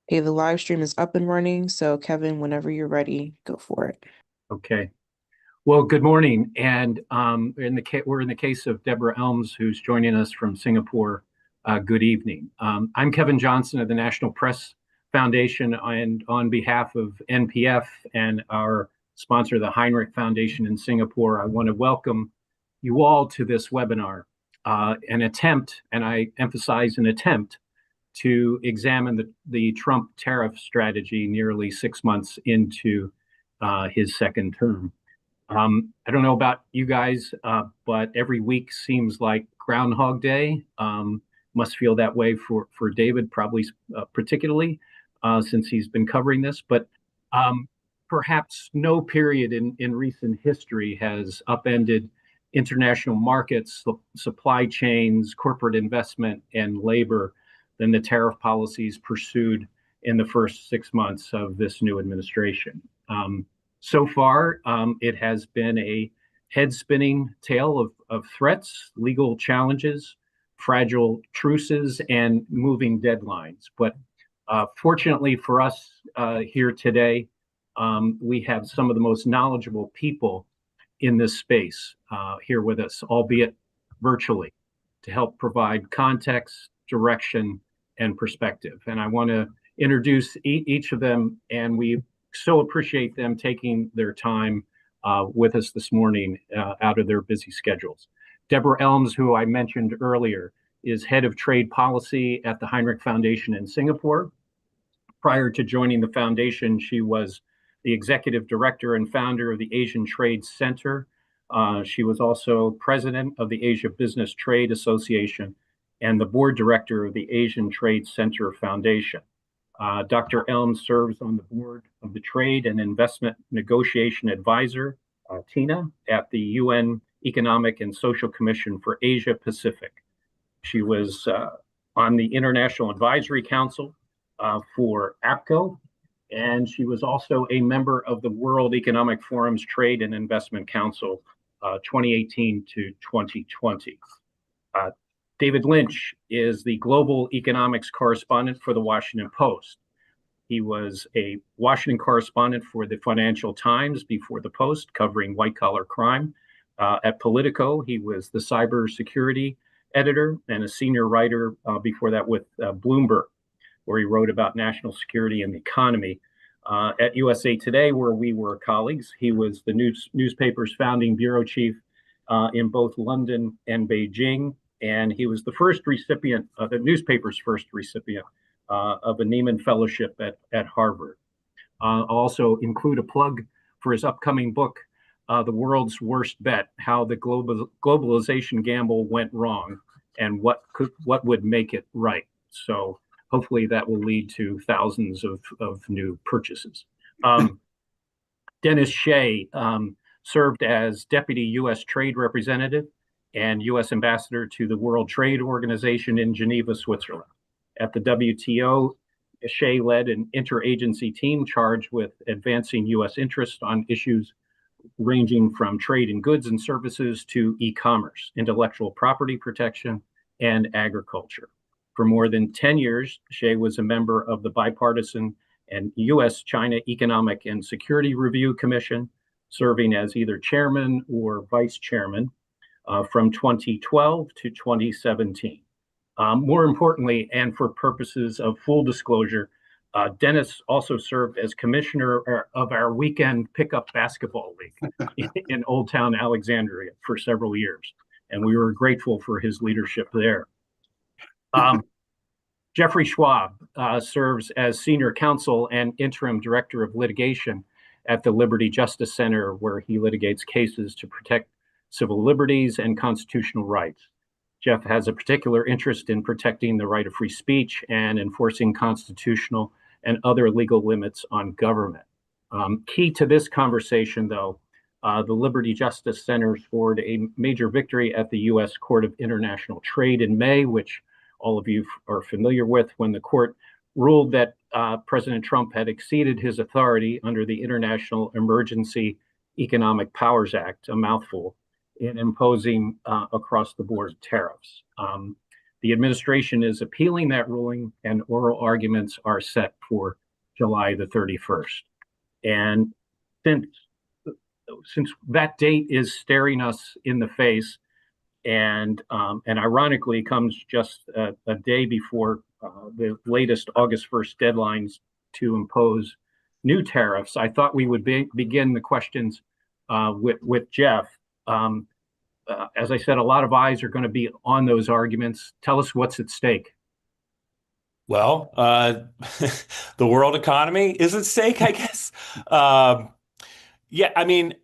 Hey, the live stream is up and running, so Kevin, whenever you're ready, go for it. Okay. Well, good morning. And we're in the case of Deborah Elms, who's joining us from Singapore. Good evening. I'm Kevin Johnson of the National Press Foundation, and on behalf of NPF and our sponsor, the Heinrich Foundation in Singapore, I want to welcome you all to this webinar, an attempt, and I emphasize an attempt, to examine the Trump tariff strategy nearly 6 months into his second term. I don't know about you guys, but every week seems like Groundhog Day. Must feel that way for David, probably particularly since he's been covering this. But perhaps no period in recent history has upended international markets, supply chains, corporate investment, and labor than the tariff policies pursued in the first 6 months of this new administration. So far, it has been a head-spinning tale of threats, legal challenges, fragile truces, and moving deadlines. But fortunately for us here today, we have some of the most knowledgeable people in this space here with us, albeit virtually, to help provide context, direction, and perspective. And I want to introduce each of them, and we so appreciate them taking their time with us this morning out of their busy schedules. Deborah Elms, who I mentioned earlier, is head of trade policy at the Heinrich Foundation in Singapore. Prior to joining the foundation, she was the executive director and founder of the Asian Trade Center. She was also president of the Asia Business Trade Association and the board director of the Asian Trade Center Foundation. Dr. Elms serves on the board of the Trade and Investment Negotiation Advisor, TINA, at the UN Economic and Social Commission for Asia Pacific. She was on the International Advisory Council for APCO, and she was also a member of the World Economic Forum's Trade and Investment Council 2018 to 2020. David Lynch is the global economics correspondent for the Washington Post. He was a Washington correspondent for the Financial Times before the Post, covering white-collar crime. At Politico, he was the cybersecurity editor and a senior writer before that with Bloomberg, where he wrote about national security and the economy. At USA Today, where we were colleagues, he was the newspaper's founding bureau chief in both London and Beijing. And he was the first recipient, the newspaper's first recipient of a Nieman Fellowship at Harvard. I'll also include a plug for his upcoming book, The World's Worst Bet: How the Globalization Gamble Went Wrong and what would make it right. So hopefully that will lead to thousands of new purchases. Dennis Shea served as Deputy U.S. Trade Representative and U.S. Ambassador to the World Trade Organization in Geneva, Switzerland. At the WTO, Shea led an interagency team charged with advancing U.S. interests on issues ranging from trade in goods and services to e-commerce, intellectual property protection, and agriculture. For more than 10 years, Shea was a member of the bipartisan and U.S.-China Economic and Security Review Commission, serving as either chairman or vice chairman from 2012 to 2017. More importantly, and for purposes of full disclosure, Dennis also served as commissioner of our weekend pickup basketball league in Old Town Alexandria for several years, and we were grateful for his leadership there. Jeffrey Schwab serves as senior counsel and interim director of litigation at the Liberty Justice Center, where he litigates cases to protect civil liberties and constitutional rights. Jeff has a particular interest in protecting the right of free speech and enforcing constitutional and other legal limits on government. Key to this conversation, though, the Liberty Justice Center scored a major victory at the U.S. Court of International Trade in May, which all of you are familiar with, when the court ruled that President Trump had exceeded his authority under the International Emergency Economic Powers Act, a mouthful, in imposing across-the-board tariffs. The administration is appealing that ruling, and oral arguments are set for July the 31st. And since since that date is staring us in the face, and ironically comes just a day before the latest August 1st deadlines to impose new tariffs, I thought we would begin the questions with Jeff. As I said, a lot of eyes are going to be on those arguments. Tell us what's at stake. Well, the world economy is at stake, I guess. Um, yeah, I mean,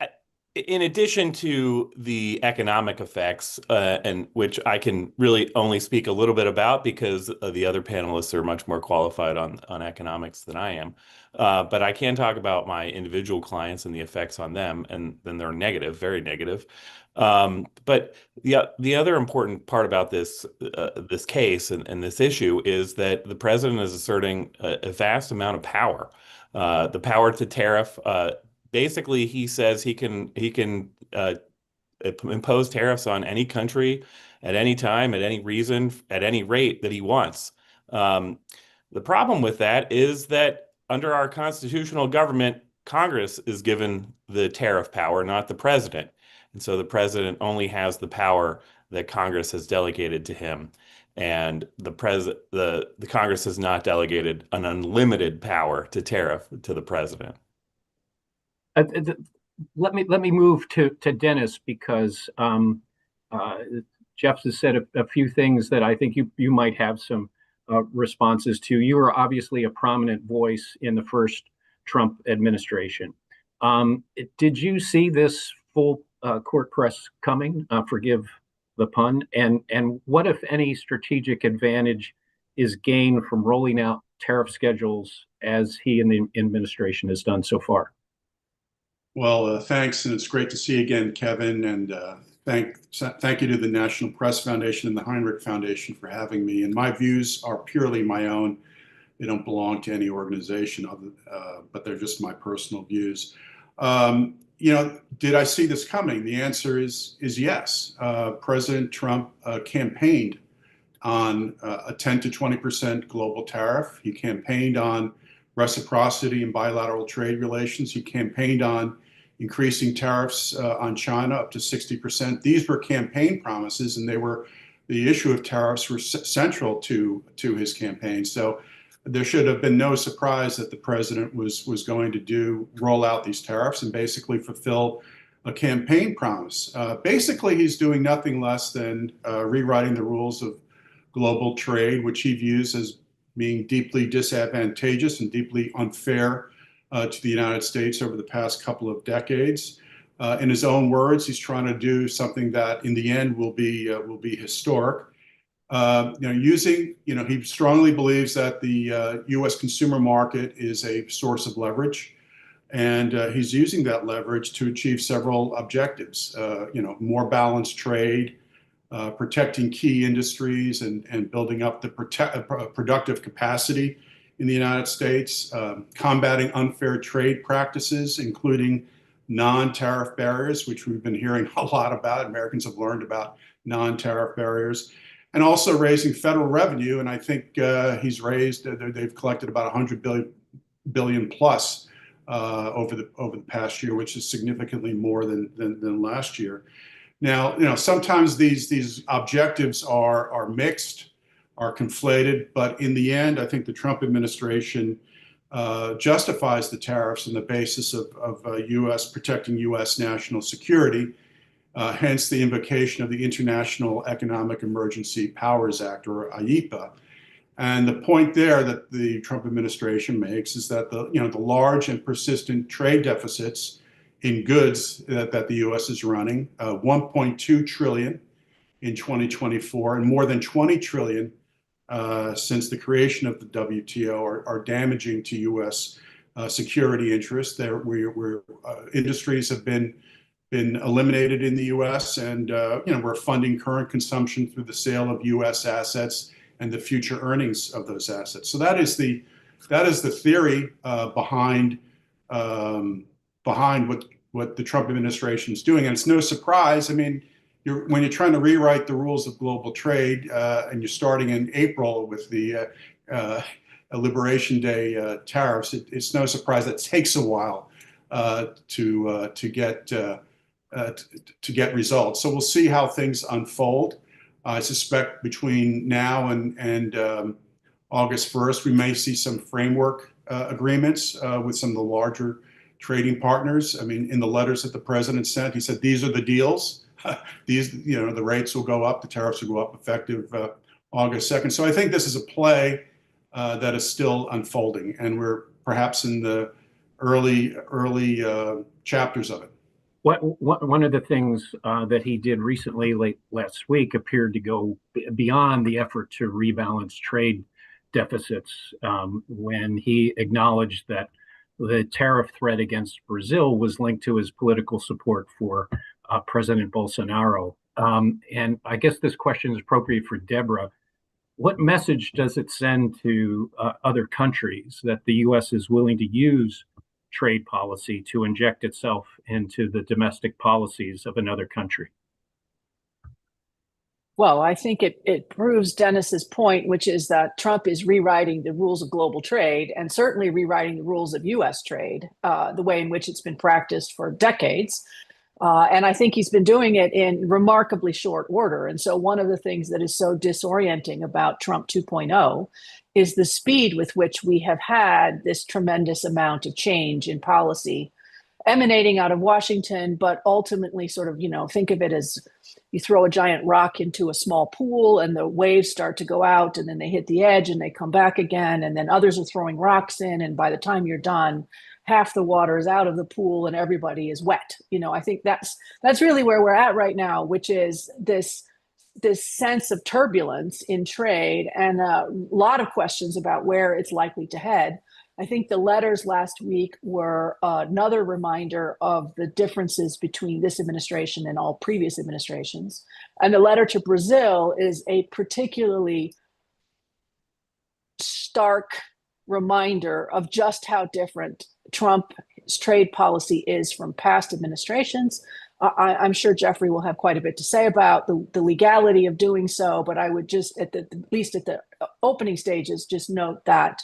in addition to the economic effects, and which I can really only speak a little bit about because the other panelists are much more qualified on economics than I am. But I can talk about my individual clients and the effects on them, and then they're negative, very negative. But the other important part about this case and this issue is that the president is asserting a vast amount of power, the power to tariff. Basically, he says he can impose tariffs on any country at any time, at any reason, at any rate that he wants. Um, the problem with that is that under our constitutional government, Congress is given the tariff power, not the president. And so the president only has the power that Congress has delegated to him. And the Congress has not delegated an unlimited power to tariff to the president. Uh, let me move to Dennis because uh, Jeff has said a few things that I think you might have some responses to. You are obviously a prominent voice in the first Trump administration. Did you see this full court press coming? Forgive the pun. And what, if any, strategic advantage is gained from rolling out tariff schedules as he and the administration has done so far? Well, thanks, and it's great to see you again, Kevin. And thank you to the National Press Foundation and the Heinrich Foundation for having me. And my views are purely my own. They don't belong to any organization, but they're just my personal views. Did I see this coming? The answer is yes. President Trump campaigned on a 10 to 20% global tariff. He campaigned on reciprocity and bilateral trade relations. He campaigned on increasing tariffs on China up to 60%. These were campaign promises, and the issue of tariffs were central to his campaign. So there should have been no surprise that the president was going to roll out these tariffs and basically fulfill a campaign promise. Basically, he's doing nothing less than rewriting the rules of global trade, which he views as being deeply disadvantageous and deeply unfair to the United States over the past couple of decades. In his own words, he's trying to do something that, in the end, will be historic. He strongly believes that the U.S. consumer market is a source of leverage, and he's using that leverage to achieve several objectives. More balanced trade, protecting key industries, and building up the productive capacity in the United States, combating unfair trade practices, including non-tariff barriers, which we've been hearing a lot about. Americans have learned about non-tariff barriers, and also raising federal revenue. And I think they've collected about 100 billion plus over the past year, which is significantly more than last year. Now, sometimes these objectives are mixed, are conflated, but in the end, I think the Trump administration justifies the tariffs on the basis of protecting U.S. national security, hence the invocation of the International Economic Emergency Powers Act, or IEPA. And the point there that the Trump administration makes is that the large and persistent trade deficits in goods that the U.S. is running, 1.2 trillion in 2024, and more than 20 trillion since the creation of the WTO, are damaging to U.S. Security interests. Industries have been eliminated in the U.S., and we're funding current consumption through the sale of U.S. assets and the future earnings of those assets. So that is the theory behind what the Trump administration is doing. And it's no surprise. I mean, when you're trying to rewrite the rules of global trade, and you're starting in April with the Liberation Day tariffs, it's no surprise that it takes a while to get results. So we'll see how things unfold. I suspect between now and August 1st, we may see some framework agreements with some of the larger trading partners. I mean, in the letters that the president sent, he said, these are the deals. These, the rates will go up, the tariffs will go up effective August 2nd. So I think this is a play that is still unfolding, and we're perhaps in the early chapters of it. One of the things that he did recently, late last week, appeared to go beyond the effort to rebalance trade deficits when he acknowledged that the tariff threat against Brazil was linked to his political support for President Bolsonaro. And I guess this question is appropriate for Deborah. What message does it send to other countries that the U.S. is willing to use trade policy to inject itself into the domestic policies of another country? Well, I think it proves Dennis's point, which is that Trump is rewriting the rules of global trade and certainly rewriting the rules of U.S. trade, the way in which it's been practiced for decades. And I think he's been doing it in remarkably short order. And so one of the things that is so disorienting about Trump 2.0 is the speed with which we have had this tremendous amount of change in policy emanating out of Washington, but ultimately sort of, think of it as you throw a giant rock into a small pool and the waves start to go out and then they hit the edge and they come back again. And then others are throwing rocks in. And by the time you're done, half the water is out of the pool and everybody is wet. I think that's really where we're at right now, which is this sense of turbulence in trade and a lot of questions about where it's likely to head. I think the letters last week were another reminder of the differences between this administration and all previous administrations. And the letter to Brazil is a particularly stark reminder of just how different Trump's trade policy is from past administrations. I'm sure Jeffrey will have quite a bit to say about the legality of doing so, but I would just, at least at the opening stages, just note that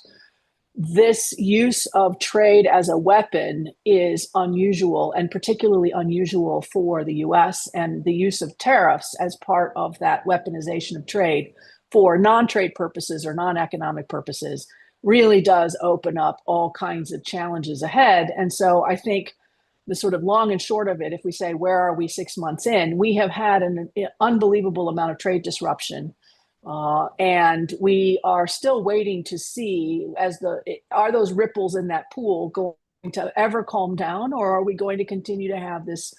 this use of trade as a weapon is unusual, and particularly unusual for the US, and the use of tariffs as part of that weaponization of trade for non-trade purposes or non-economic purposes really does open up all kinds of challenges ahead. And so I think the sort of long and short of it, if we say, where are we 6 months in, we have had an unbelievable amount of trade disruption. And we are still waiting to see are those ripples in that pool going to ever calm down, or are we going to continue to have this,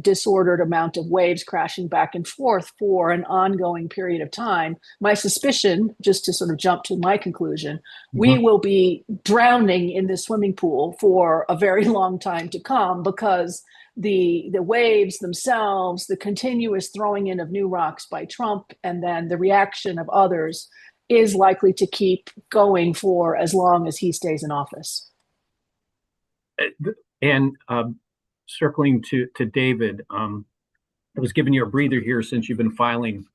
disordered amount of waves crashing back and forth for an ongoing period of time? My suspicion, just to sort of jump to my conclusion, we will be drowning in the swimming pool for a very long time to come, because the waves themselves, the continuous throwing in of new rocks by Trump, and then the reaction of others is likely to keep going for as long as he stays in office. And circling to David, I was giving you a breather here since you've been filing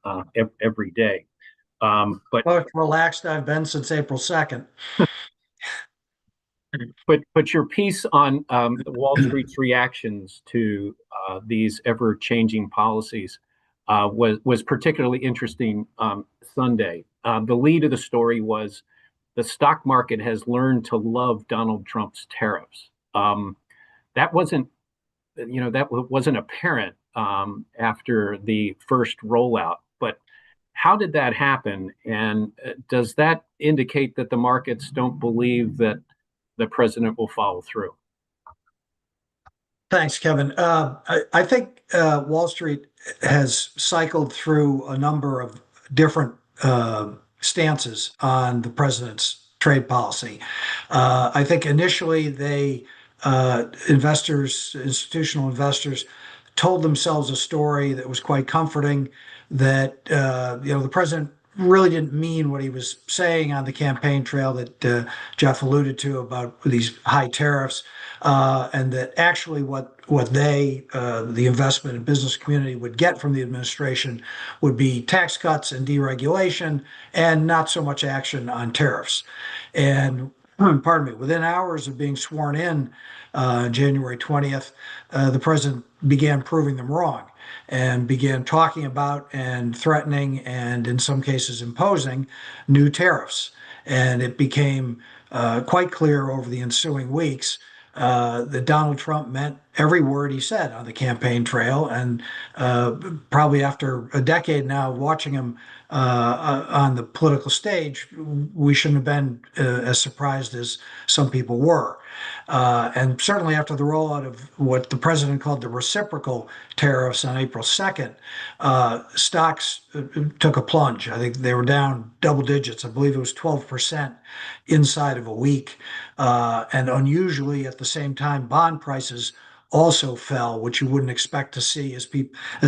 every day. But Well, relaxed I've been since April 2nd. But your piece on Wall Street's reactions to these ever-changing policies was particularly interesting Sunday. The lead of the story was the stock market has learned to love Donald Trump's tariffs. That wasn't apparent after the first rollout. But how did that happen? And does that indicate that the markets don't believe that the president will follow through? Thanks, Kevin. I think Wall Street has cycled through a number of different stances on the president's trade policy. I think initially institutional investors told themselves a story that was quite comforting, that the president really didn't mean what he was saying on the campaign trail that Jeff alluded to about these high tariffs, and that actually what the investment and business community would get from the administration would be tax cuts and deregulation, and not so much action on tariffs. And pardon me, within hours of being sworn in, January 20th, the president began proving them wrong and began talking about and threatening and in some cases imposing new tariffs. And it became quite clear over the ensuing weeks that Donald Trump meant every word he said on the campaign trail. And probably after a decade now of watching him on the political stage, we shouldn't have been as surprised as some people were. And certainly after the rollout of what the president called the reciprocal tariffs on April 2nd, stocks took a plunge. I think they were down double digits. I believe it was 12% inside of a week. And unusually at the same time, bond prices also fell, which you wouldn't expect to see as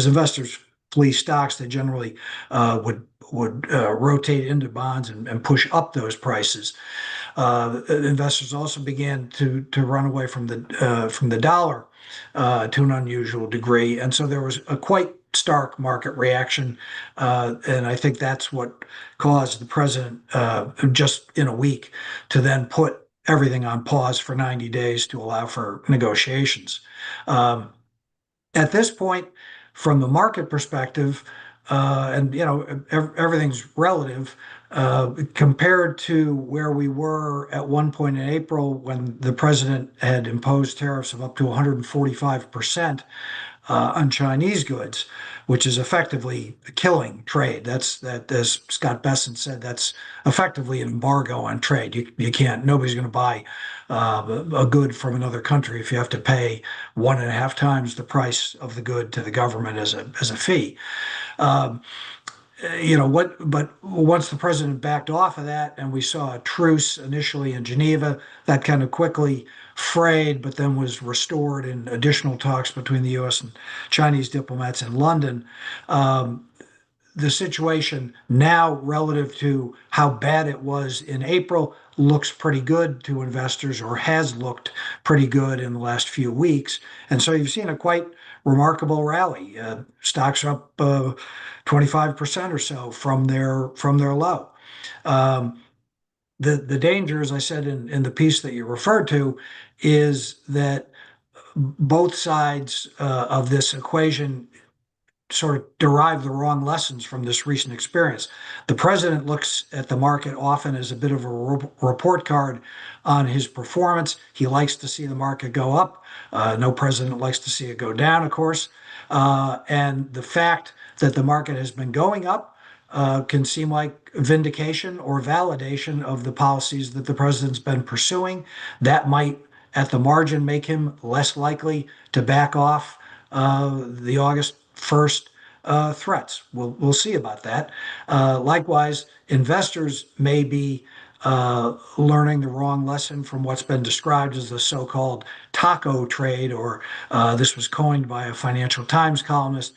investors flee stocks. They generally would rotate into bonds and push up those prices. Investors also began to run away from the dollar to an unusual degree, and so there was a quite stark market reaction, and I think that's what caused the president just in a week to then put everything on pause for 90 days to allow for negotiations. At this point, from the market perspective, and everything's relative compared to where we were at one point in April when the president had imposed tariffs of up to 145% on Chinese goods, which is effectively killing trade. That, as Scott Bessent said, that's effectively an embargo on trade. You can't. Nobody's going to buy a good from another country if you have to pay 1.5 times the price of the good to the government as a fee. But once the president backed off of that and we saw a truce initially in Geneva, that kind of quickly frayed, but then was restored in additional talks between the US and Chinese diplomats in London. The situation now relative to how bad it was in April looks pretty good to investors, or has looked pretty good in the last few weeks. And so you've seen a quite remarkable rally. Stocks are up 25% or so from their low. The danger, as I said in the piece that you referred to, is that both sides of this equation sort of derive the wrong lessons from this recent experience. The president looks at the market often as a bit of a report card on his performance. He likes to see the market go up. No president likes to see it go down, of course. And the fact that the market has been going up can seem like vindication or validation of the policies that the president's been pursuing. That might, at the margin, make him less likely to back off the August 1st threats. We'll see about that. Likewise, investors may be learning the wrong lesson from what's been described as the so-called taco trade, or this was coined by a Financial Times columnist,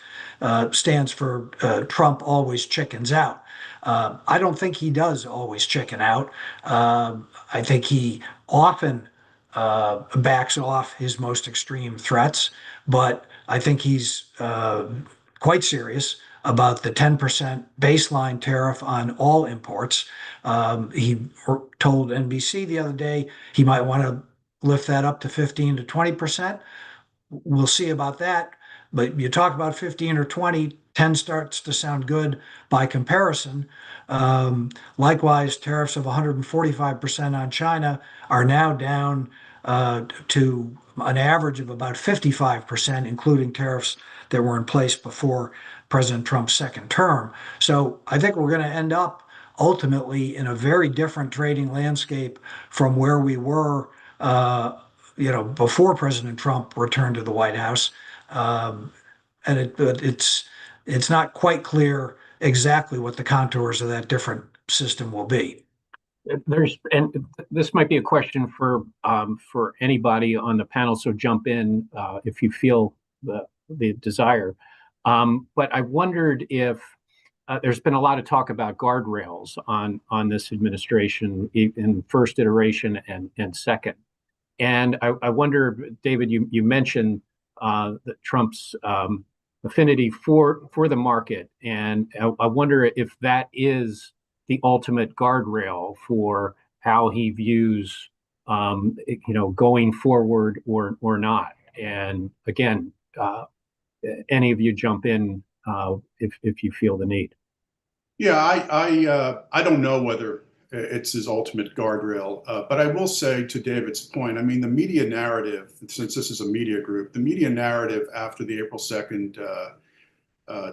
stands for Trump always chickens out. I don't think he does always chicken out. I think he often backs off his most extreme threats, but I think he's quite serious about the 10% baseline tariff on all imports. He told NBC the other day he might want to lift that up to 15 to 20%. We'll see about that. But you talk about 15 or 20, 10 starts to sound good by comparison. Likewise, tariffs of 145% on China are now down to an average of about 55%, including tariffs that were in place before President Trump's second term. So I think we're going to end up ultimately in a very different trading landscape from where we were, before President Trump returned to the White House. And it's not quite clear exactly what the contours of that different system will be. And this might be a question for anybody on the panel, so jump in if you feel the desire. But I wondered if there's been a lot of talk about guardrails on this administration in first iteration and second. And I wonder, David, you mentioned that Trump's affinity for the market, and I wonder if that is the ultimate guardrail for how he views, going forward or not. And again, any of you jump in if you feel the need. Yeah, I don't know whether it's his ultimate guardrail, but I will say to David's point, I mean, the media narrative, since this is a media group, the media narrative after the April 2nd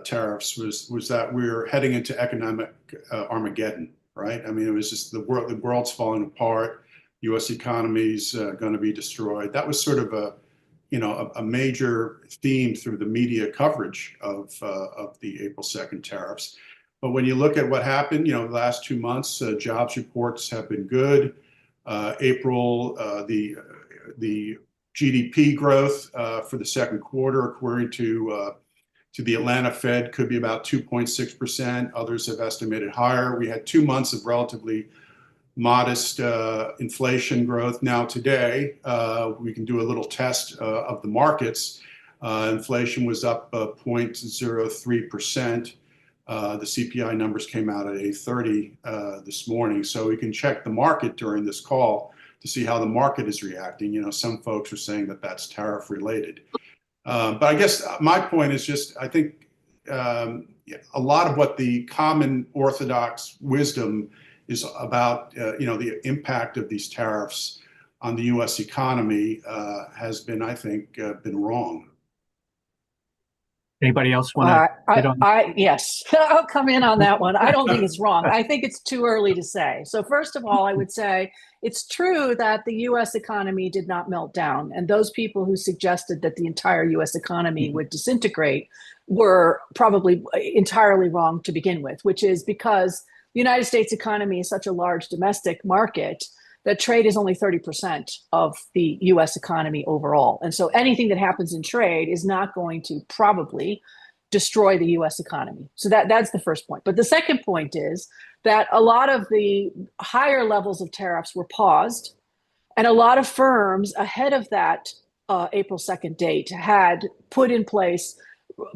tariffs was that we're heading into economic Armageddon, right? I mean, it was just the world's falling apart, U.S. economy's going to be destroyed. That was sort of a major theme through the media coverage of the April 2nd tariffs. But when you look at what happened, the last 2 months, jobs reports have been good. April, the GDP growth for the second quarter, according to the Atlanta Fed, could be about 2.6%. Others have estimated higher. We had 2 months of relatively modest inflation growth. Now today, we can do a little test of the markets. Inflation was up 0.03%. The CPI numbers came out at 8:30 this morning. So we can check the market during this call to see how the market is reacting. Some folks are saying that that's tariff related. But I guess my point is just, I think a lot of what the common orthodox wisdom is about, the impact of these tariffs on the U.S. economy has been, I think, been wrong. Anybody else want to hit on? Yes, I'll come in on that one. I don't think it's wrong. I think it's too early to say. So first of all, I would say it's true that the U.S. economy did not melt down. And those people who suggested that the entire U.S. economy would disintegrate were probably entirely wrong to begin with, which is because the United States economy is such a large domestic market that trade is only 30% of the US economy overall. And so anything that happens in trade is not going to probably destroy the US economy. So that's the first point. But the second point is that a lot of the higher levels of tariffs were paused, and a lot of firms ahead of that April 2nd date had put in place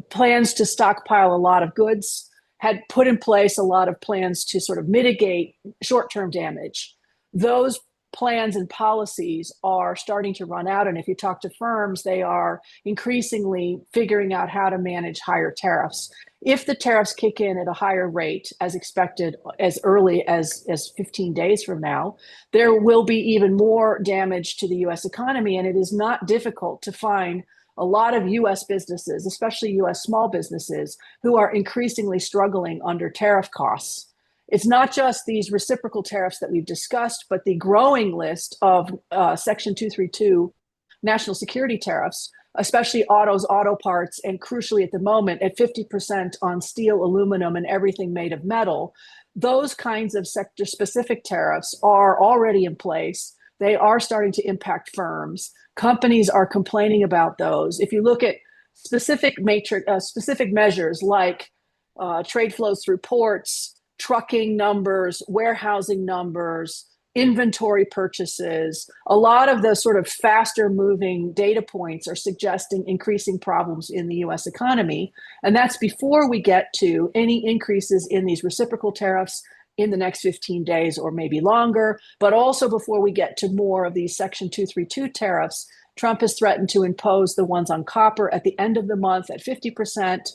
plans to stockpile a lot of goods, had put in place a lot of plans to sort of mitigate short-term damage. Those plans and policies are starting to run out. And if you talk to firms, they are increasingly figuring out how to manage higher tariffs. If the tariffs kick in at a higher rate, as expected, as early as 15 days from now, there will be even more damage to the US economy. And it is not difficult to find a lot of US businesses, especially US small businesses, who are increasingly struggling under tariff costs. It's not just these reciprocal tariffs that we've discussed, but the growing list of Section 232 national security tariffs, especially autos, auto parts, and crucially at the moment at 50% on steel, aluminum, and everything made of metal. Those kinds of sector-specific tariffs are already in place. They are starting to impact firms. Companies are complaining about those. If you look at specific measures like trade flows through ports, trucking numbers, warehousing numbers, inventory purchases, a lot of the sort of faster moving data points are suggesting increasing problems in the US economy. And that's before we get to any increases in these reciprocal tariffs in the next 15 days or maybe longer, but also before we get to more of these Section 232 tariffs. Trump has threatened to impose the ones on copper at the end of the month at 50%,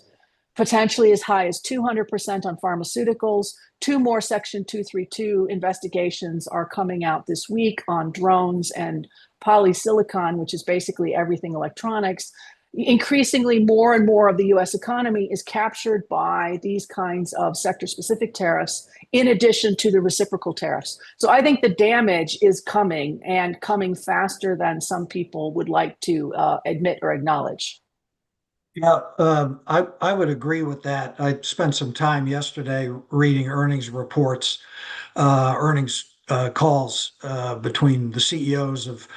potentially as high as 200% on pharmaceuticals. 2 more Section 232 investigations are coming out this week on drones and polysilicon, which is basically everything electronics. Increasingly, more and more of the US economy is captured by these kinds of sector-specific tariffs, in addition to the reciprocal tariffs. So I think the damage is coming, and coming faster than some people would like to admit or acknowledge. Yeah, I would agree with that. I spent some time yesterday reading earnings reports, earnings calls between the CEOs of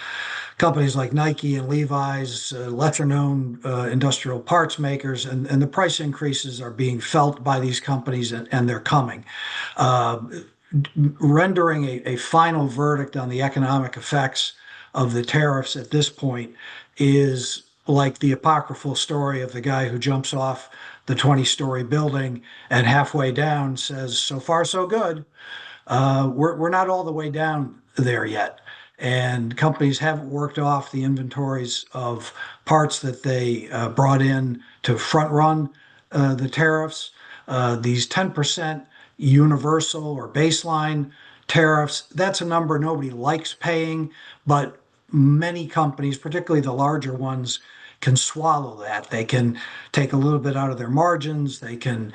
companies like Nike and Levi's, lesser-known industrial parts makers, and the price increases are being felt by these companies, and they're coming. Uh, Rendering a final verdict on the economic effects of the tariffs at this point is like the apocryphal story of the guy who jumps off the 20-story building and halfway down says, "So far, so good." We're not all the way down there yet. And companies haven't worked off the inventories of parts that they brought in to front run the tariffs. These 10% universal or baseline tariffs, that's a number nobody likes paying, but many companies, particularly the larger ones, can swallow that. They can take a little bit out of their margins. They can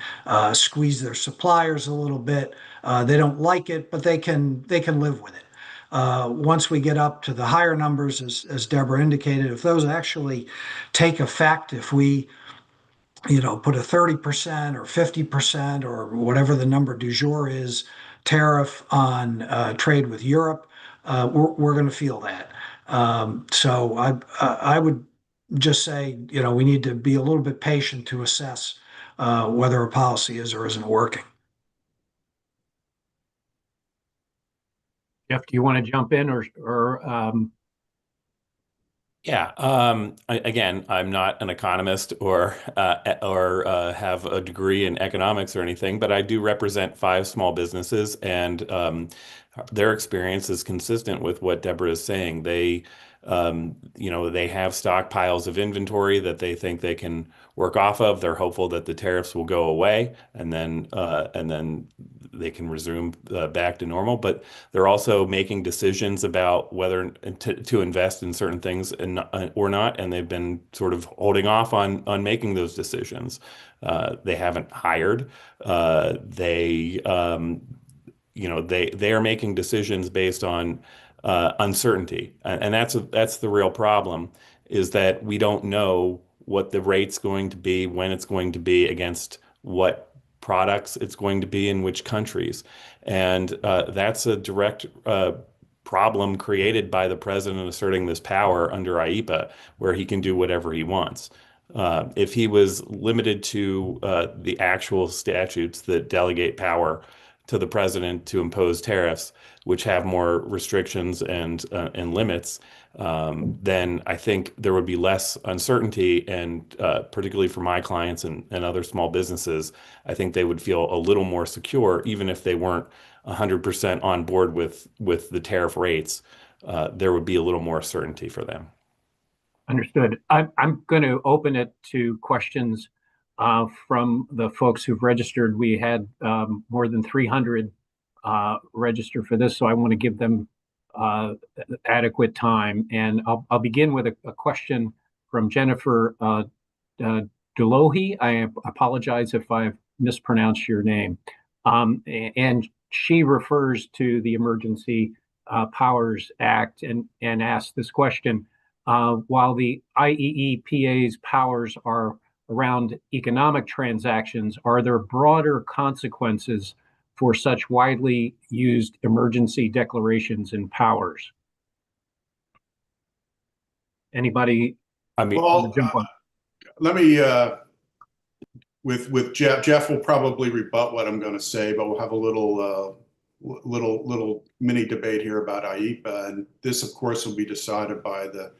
squeeze their suppliers a little bit. They don't like it, but they can live with it. Once we get up to the higher numbers, as Deborah indicated, if those actually take effect, if we put a 30% or 50% or whatever the number du jour is tariff on trade with Europe, we're going to feel that. So I would just say, we need to be a little bit patient to assess whether a policy is or isn't working. Jeff, do you want to jump in or Yeah. Again, I'm not an economist or have a degree in economics or anything, but I do represent 5 small businesses, and their experience is consistent with what Deborah is saying. They have stockpiles of inventory that they think they can work off of. They're hopeful that the tariffs will go away, and then they can resume back to normal. But they're also making decisions about whether to invest in certain things or not, and they've been sort of holding off on making those decisions. They haven't hired. They are making decisions based on uncertainty, and that's the real problem, is that we don't know what the rate's going to be, when it's going to be, against what products it's going to be in which countries. And that's a direct problem created by the president asserting this power under IEEPA, where he can do whatever he wants. If he was limited to the actual statutes that delegate power to the president to impose tariffs, which have more restrictions and limits, then I think there would be less uncertainty, and particularly for my clients and other small businesses, I think they would feel a little more secure, even if they weren't 100% on board with the tariff rates. There would be a little more certainty for them. Understood. I'm going to open it to questions from the folks who've registered. We had more than 300 register for this, so I want to give them adequate time. And I'll begin with a question from Jennifer Delohi. I apologize if I've mispronounced your name. And she refers to the Emergency Powers Act and asks this question. While the IEEPA's powers are around economic transactions, are there broader consequences for such widely used emergency declarations and powers? Anybody? Well, jump on? let me, with Jeff will probably rebut what I'm going to say, but we'll have a little mini debate here about IEEPA. And this, of course, will be decided by the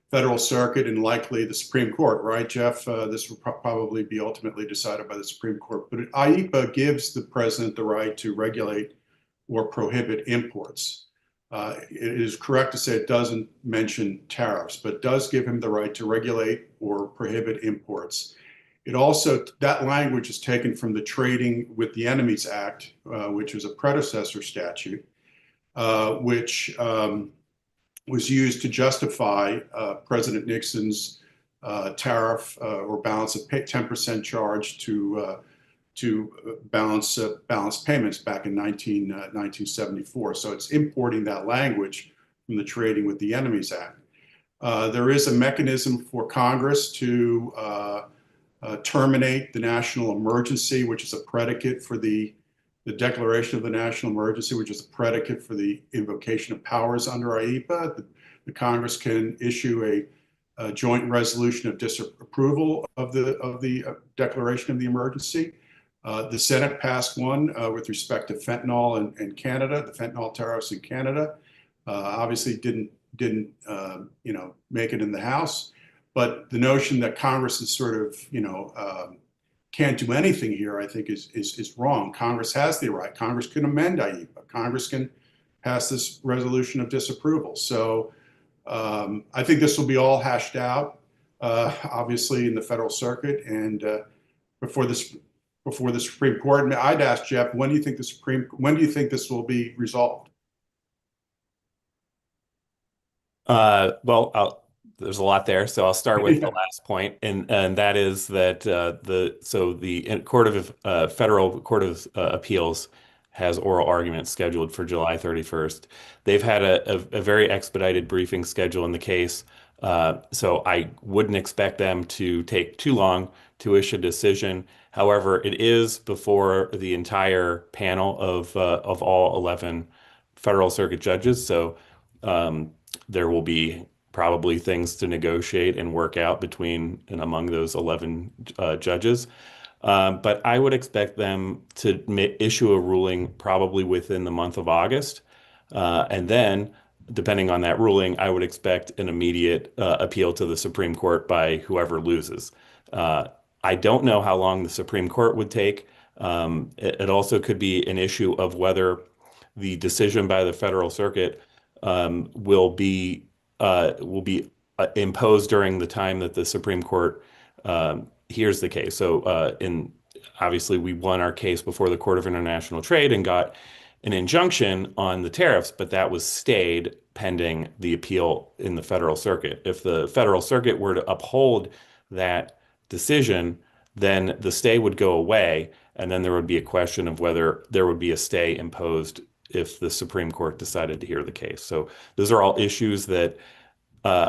Federal Circuit and likely the Supreme Court, right, Jeff? This will probably be ultimately decided by the Supreme Court. But IEEPA gives the president the right to regulate or prohibit imports. It is correct to say it doesn't mention tariffs, but does give him the right to regulate or prohibit imports. It also, that language is taken from the Trading with the Enemies Act, which was a predecessor statute, which was used to justify President Nixon's tariff or balance of 10% charge to balance payments back in 1974. So it's importing that language from the Trading with the Enemies Act. There is a mechanism for Congress to terminate the national emergency, which is a predicate for the the declaration of the national emergency, which is a predicate for the invocation of powers under IEPA. The Congress can issue a joint resolution of disapproval of the declaration of the emergency. The Senate passed one with respect to fentanyl in Canada, the fentanyl tariffs in Canada. Obviously didn't make it in the House, but the notion that Congress is sort of can't do anything here, I think is wrong. Congress has the right. Congress can amend IEPA. Congress can pass this resolution of disapproval. So I think this will be all hashed out, obviously in the Federal Circuit and before the Supreme Court. And I'd ask Jeff, when do you think this will be resolved? There's a lot there, so I'll start with the last point, and that is that the Federal Court of Appeals has oral arguments scheduled for July 31st. They've had a very expedited briefing schedule in the case, so I wouldn't expect them to take too long to issue a decision. However, it is before the entire panel of all 11 Federal Circuit judges, so there will be probably things to negotiate and work out between and among those 11 judges. But I would expect them to issue a ruling probably within the month of August. And then, depending on that ruling, I would expect an immediate appeal to the Supreme Court by whoever loses. I don't know how long the Supreme Court would take. It also could be an issue of whether the decision by the Federal Circuit will be imposed during the time that the Supreme Court hears the case. So obviously we won our case before the Court of International Trade and got an injunction on the tariffs, but that was stayed pending the appeal in the Federal Circuit. If the Federal Circuit were to uphold that decision, then the stay would go away, and then there would be a question of whether there would be a stay imposed if the Supreme Court decided to hear the case. So those are all issues that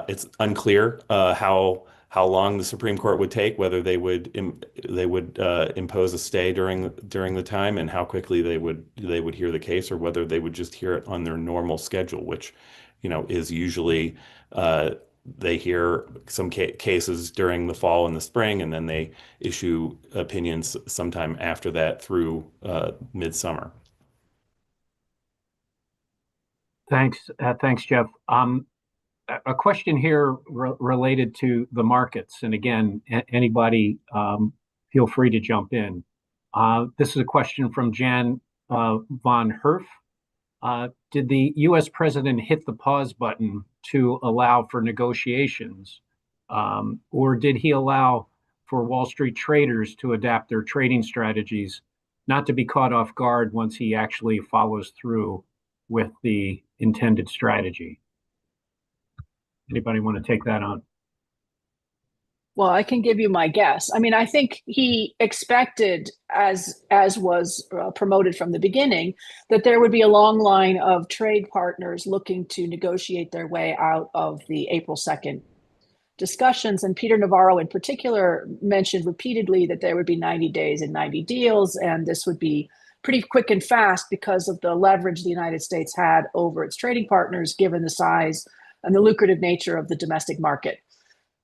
it's unclear how long the Supreme Court would take, whether they would impose a stay during the time, and how quickly they would hear the case, or whether they would just hear it on their normal schedule, which is usually they hear some cases during the fall and the spring, and then they issue opinions sometime after that through midsummer. Thanks, Jeff. A question here related to the markets, and again, anybody feel free to jump in. This is a question from Jan von Herf. Did the U.S. president hit the pause button to allow for negotiations, or did he allow for Wall Street traders to adapt their trading strategies, not to be caught off guard once he actually follows through with the intended strategy? Anybody want to take that on? Well, I can give you my guess. I mean, I think he expected, as was promoted from the beginning, that there would be a long line of trade partners looking to negotiate their way out of the April 2nd discussions. And Peter Navarro in particular mentioned repeatedly that there would be 90 days and 90 deals, and this would be pretty quick and fast because of the leverage the United States had over its trading partners, given the size and the lucrative nature of the domestic market.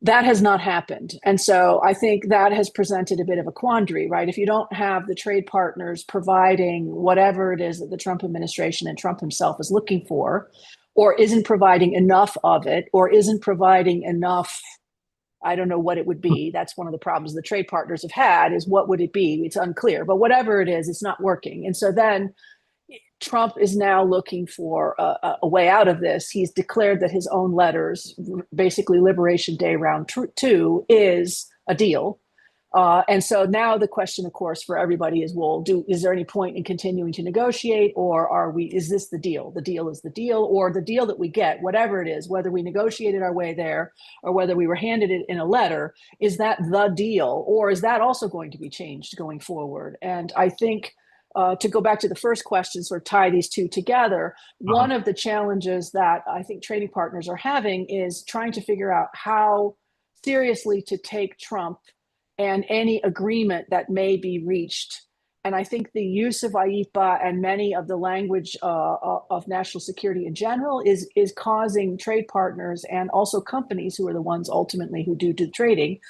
That has not happened. And so I think that has presented a bit of a quandary, right? If you don't have the trade partners providing whatever it is that the Trump administration and Trump himself is looking for, or isn't providing enough of it, or isn't providing enough, I don't know what it would be. That's one of the problems the trade partners have had, is what would it be? It's unclear, but whatever it is, it's not working. And so then Trump is now looking for a way out of this. He's declared that his own letters, basically Liberation Day round 2, is a deal. And so now the question, of course, for everybody is, well, is there any point in continuing to negotiate, or is this the deal? The deal is the deal, or the deal that we get, whatever it is, whether we negotiated our way there or whether we were handed it in a letter, is that the deal, or is that also going to be changed going forward? And I think to go back to the first question, sort of tie these two together, one of the challenges that I think trading partners are having is trying to figure out how seriously to take Trump and any agreement that may be reached And I think the use of IEPA and many of the language of national security in general is causing trade partners and also companies, who are the ones ultimately who do the trading,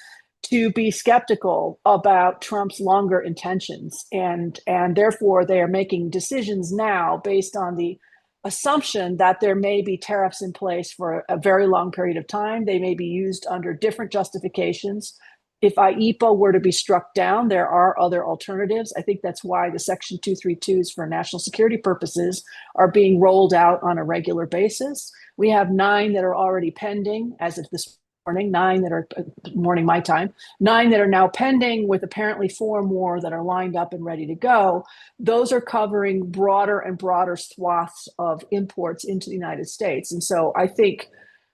to be skeptical about Trump's longer intentions. And therefore, they are making decisions now based on the assumption that there may be tariffs in place for a very long period of time. They may be used under different justifications. If IEPA were to be struck down, there are other alternatives. I think that's why the Section 232s for national security purposes are being rolled out on a regular basis. We have 9 that are already pending as of this morning, 9 that are morning my time, 9 that are now pending, with apparently 4 more that are lined up and ready to go. Those are covering broader and broader swaths of imports into the United States. And so I think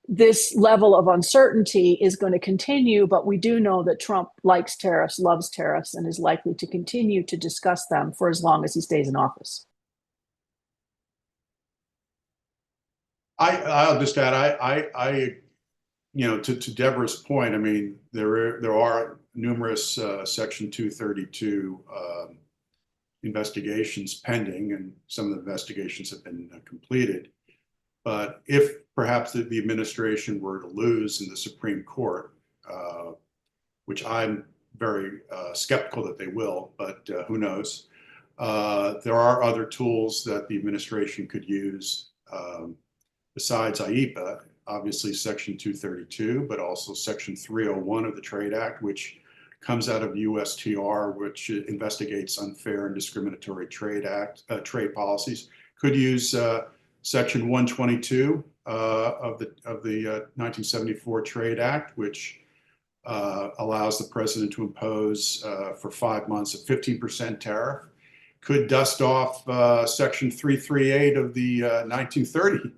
this level of uncertainty is going to continue, but we do know that Trump likes tariffs, loves tariffs, and is likely to continue to discuss them for as long as he stays in office. I'll just add, to Deborah's point, I mean, there are numerous Section 232 investigations pending, and some of the investigations have been completed. But if perhaps the administration were to lose in the Supreme Court, which I'm very skeptical that they will, but who knows, there are other tools that the administration could use besides IEPA, obviously Section 232, but also Section 301 of the Trade Act, which comes out of USTR, which investigates unfair and discriminatory trade policies. Could use Section 122 of the 1974 Trade Act, which allows the president to impose for 5 months a 15% tariff. Could dust off Section 338 of the 1930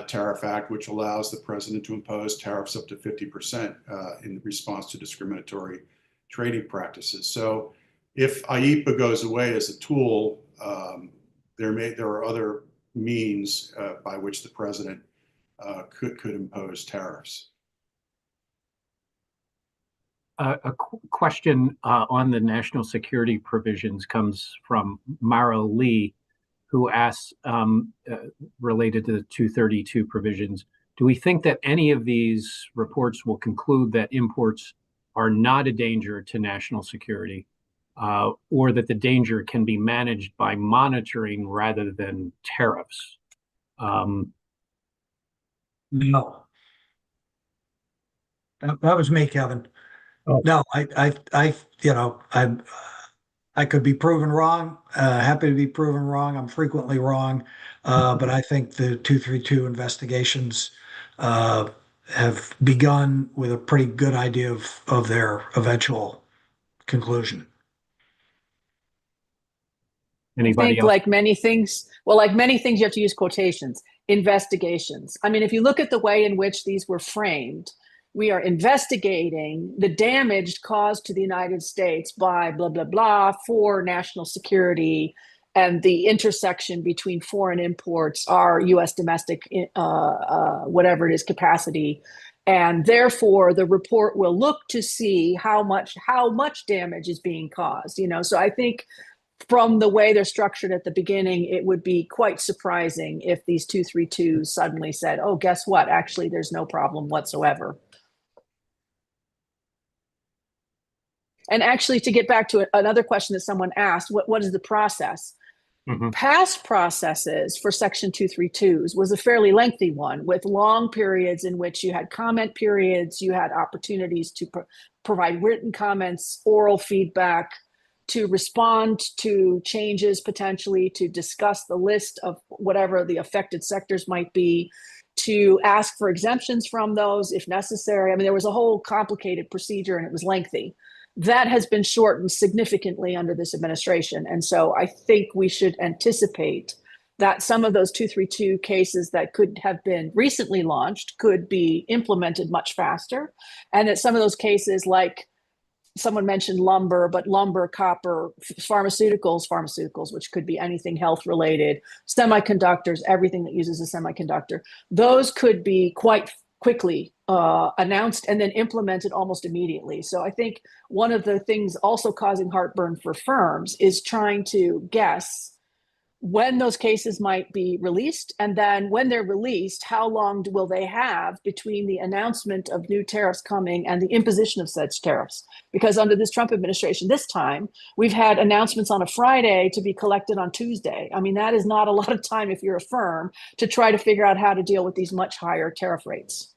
Tariff Act, which allows the president to impose tariffs up to 50% in response to discriminatory trading practices. So if IEPA goes away as a tool, there are other means by which the president could impose tariffs. A question on the national security provisions comes from Mara Lee, who asks, related to the 232 provisions, do we think that any of these reports will conclude that imports are not a danger to national security, or that the danger can be managed by monitoring rather than tariffs? No. That was me, Kevin. Oh. No, I could be proven wrong. Happy to be proven wrong. I'm frequently wrong. But I think the 232 investigations have begun with a pretty good idea of their eventual conclusion. Anybody I think else? like many things, you have to use quotations, investigations. I mean, if you look at the way in which these were framed, we are investigating the damage caused to the United States by blah, blah, blah for national security, and the intersection between foreign imports, our U.S. domestic, whatever it is, capacity. And therefore, the report will look to see how much damage is being caused. So I think from the way they're structured at the beginning, it would be quite surprising if these 232s suddenly said, oh, guess what? Actually, there's no problem whatsoever. And actually, to get back to another question that someone asked, what is the process? Mm-hmm. Past processes for Section 232s was a fairly lengthy one, with long periods in which you had comment periods, you had opportunities to provide written comments, oral feedback, to respond to changes, potentially to discuss the list of whatever the affected sectors might be, to ask for exemptions from those if necessary. I mean, there was a whole complicated procedure, and it was lengthy. That has been shortened significantly under this administration. And so I think we should anticipate that some of those 232 cases that could have been recently launched could be implemented much faster. And that some of those cases, like someone mentioned lumber, but lumber, copper, pharmaceuticals, which could be anything health related, semiconductors, everything that uses a semiconductor, those could be quite quickly announced and then implemented almost immediately. So I think one of the things also causing heartburn for firms is trying to guess when those cases might be released, and then when they're released, how long will they have between the announcement of new tariffs coming and the imposition of such tariffs? Because under this Trump administration, this time, we've had announcements on a Friday to be collected on Tuesday. I mean, that is not a lot of time if you're a firm to try to figure out how to deal with these much higher tariff rates.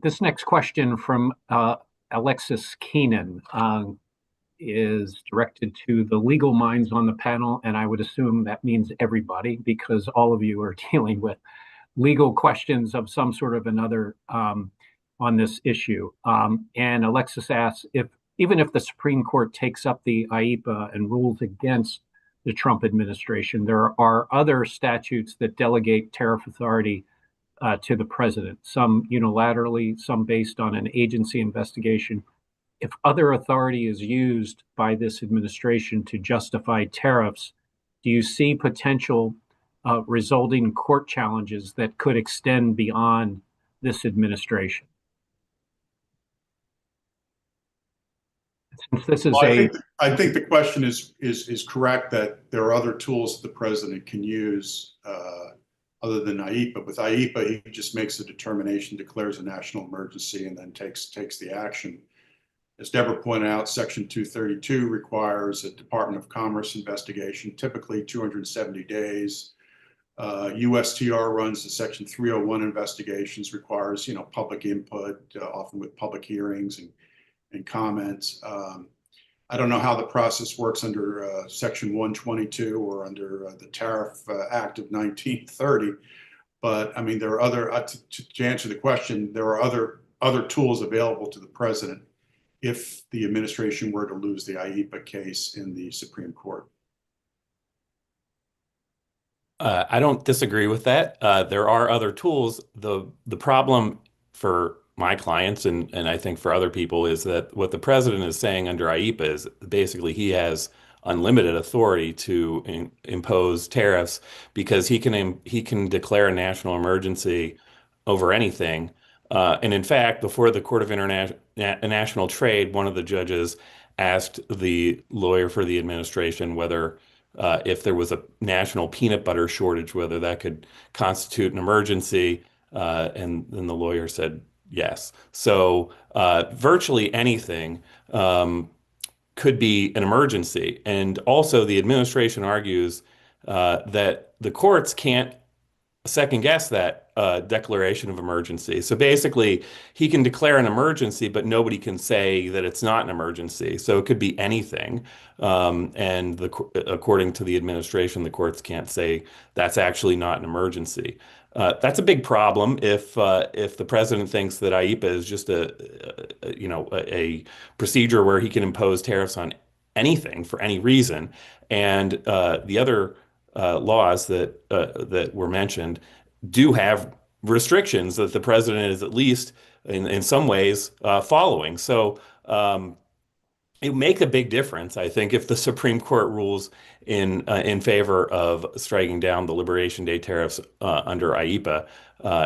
This next question from Alexis Keenan is directed to the legal minds on the panel, and I would assume that means everybody, because all of you are dealing with legal questions of some sort of another on this issue. And Alexis asks, even if the Supreme Court takes up the IEEPA and rules against the Trump administration, there are other statutes that delegate tariff authority to the president, some unilaterally, some based on an agency investigation. If other authority is used by this administration to justify tariffs, do you see potential resulting court challenges that could extend beyond this administration? Since this is Well, I think the question is correct, that there are other tools the president can use other than IEEPA. With IEEPA, he just makes a determination, declares a national emergency, and then takes the action. As Deborah pointed out, Section 232 requires a Department of Commerce investigation, typically 270 days. USTR runs the Section 301 investigations, requires public input, often with public hearings and comments. I don't know how the process works under Section 122 or under the Tariff Act of 1930, but I mean, there are other, to answer the question, there are other tools available to the president if the administration were to lose the IEEPA case in the Supreme Court. I don't disagree with that. There are other tools. The problem for my clients and I think for other people is that what the president is saying under IEEPA is basically he has unlimited authority to impose tariffs because he can declare a national emergency over anything. And in fact, before the Court of International Trade, one of the judges asked the lawyer for the administration whether if there was a national peanut butter shortage, whether that could constitute an emergency. And then the lawyer said yes. So virtually anything could be an emergency. And also the administration argues that the courts can't second guess that declaration of emergency. So basically, he can declare an emergency, but nobody can say that it's not an emergency. So it could be anything. And according to the administration, the courts can't say that's actually not an emergency. That's a big problem if the president thinks that IEEPA is just a procedure where he can impose tariffs on anything for any reason. And the other laws that were mentioned do have restrictions that the president is at least in some ways following. So it would make a big difference, I think, if the Supreme Court rules in favor of striking down the Liberation Day tariffs under IEEPA.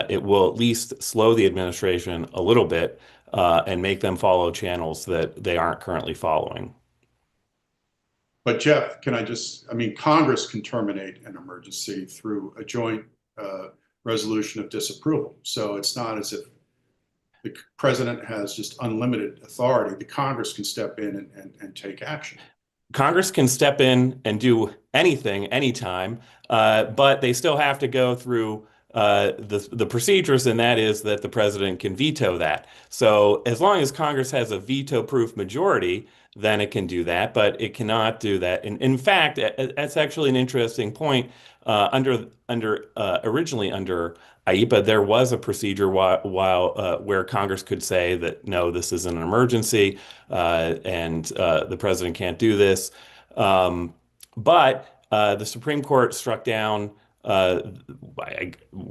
It will at least slow the administration a little bit and make them follow channels that they aren't currently following. But Jeff, I mean, Congress can terminate an emergency through a joint resolution of disapproval. So it's not as if the president has just unlimited authority. The Congress can step in and take action. Congress can step in and do anything, anytime, but they still have to go through the procedures, and that is that the president can veto that. So as long as Congress has a veto-proof majority, then it can do that, but it cannot do that. And in fact, that's actually an interesting point. Originally under IEEPA, there was a procedure where Congress could say that no, this isn't an emergency, and the president can't do this. But the Supreme Court struck down uh,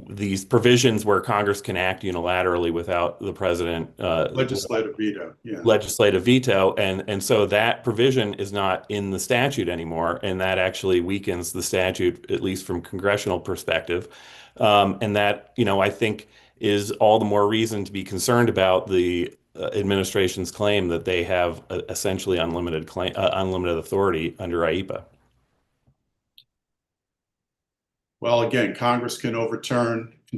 these provisions where Congress can act unilaterally without the president Legislative veto. Yeah. legislative veto, and so that provision is not in the statute anymore, and that actually weakens the statute, at least from congressional perspective. And that, I think is all the more reason to be concerned about the administration's claim that they have essentially unlimited authority under IEPA. Well, again, Congress can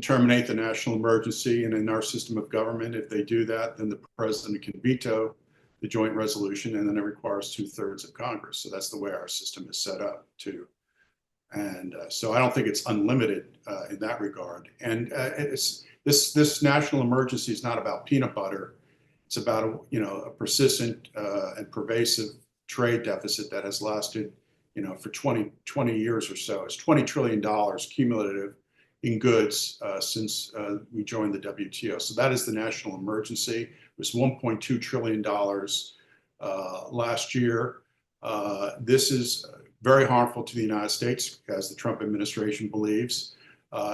terminate the national emergency, and in our system of government, if they do that, then the president can veto the joint resolution, and then it requires 2/3 of Congress. So that's the way our system is set up too. And so I don't think it's unlimited in that regard. And this national emergency is not about peanut butter. It's about a persistent and pervasive trade deficit that has lasted for 20 years or so. It's $20 trillion cumulative in goods since we joined the WTO. So that is the national emergency. It was $1.2 trillion last year. This is very harmful to the United States, as the Trump administration believes,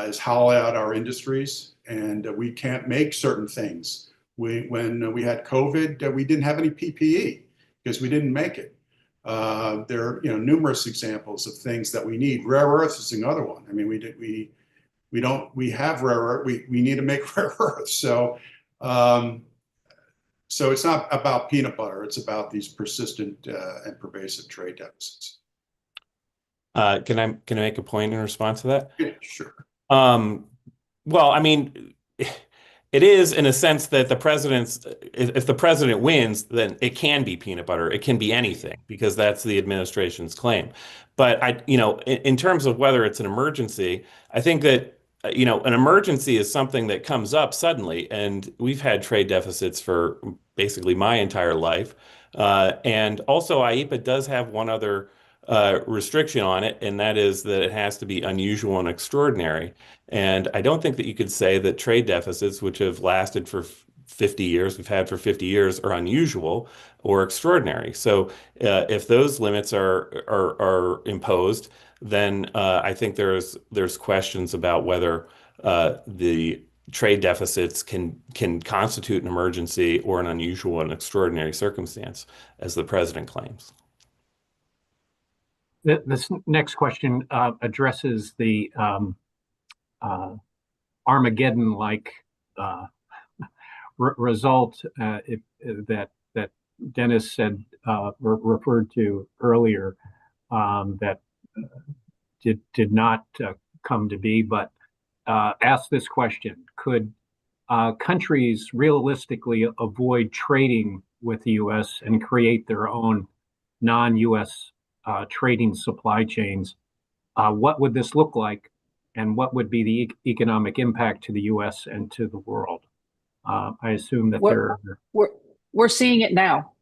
is hollow out our industries, and we can't make certain things. When we had COVID, we didn't have any PPE because we didn't make it. There are numerous examples of things that we need. Rare earths is another one. I mean, we have rare earth. We need to make rare earths. So it's not about peanut butter. It's about these persistent and pervasive trade deficits. Can I make a point in response to that? Yeah, sure. Well, I mean, it is in a sense that if the president wins, then it can be peanut butter. It can be anything because that's the administration's claim. But in terms of whether it's an emergency, I think that, an emergency is something that comes up suddenly. And we've had trade deficits for basically my entire life. And also IEPA does have one other restriction on it, and that is that it has to be unusual and extraordinary. And I don't think that you could say that trade deficits, which have lasted for 50 years, we've had for 50 years, are unusual or extraordinary. So if those limits are imposed, then I think there's questions about whether the trade deficits can constitute an emergency or an unusual and extraordinary circumstance, as the president claims. This next question addresses the Armageddon-like result that Dennis said referred to earlier, that did not come to be, but asked this question: could countries realistically avoid trading with the U.S. and create their own non-U.S. trading supply chains? What would this look like, and what would be the economic impact to the U.S. and to the world? I assume that we're seeing it now.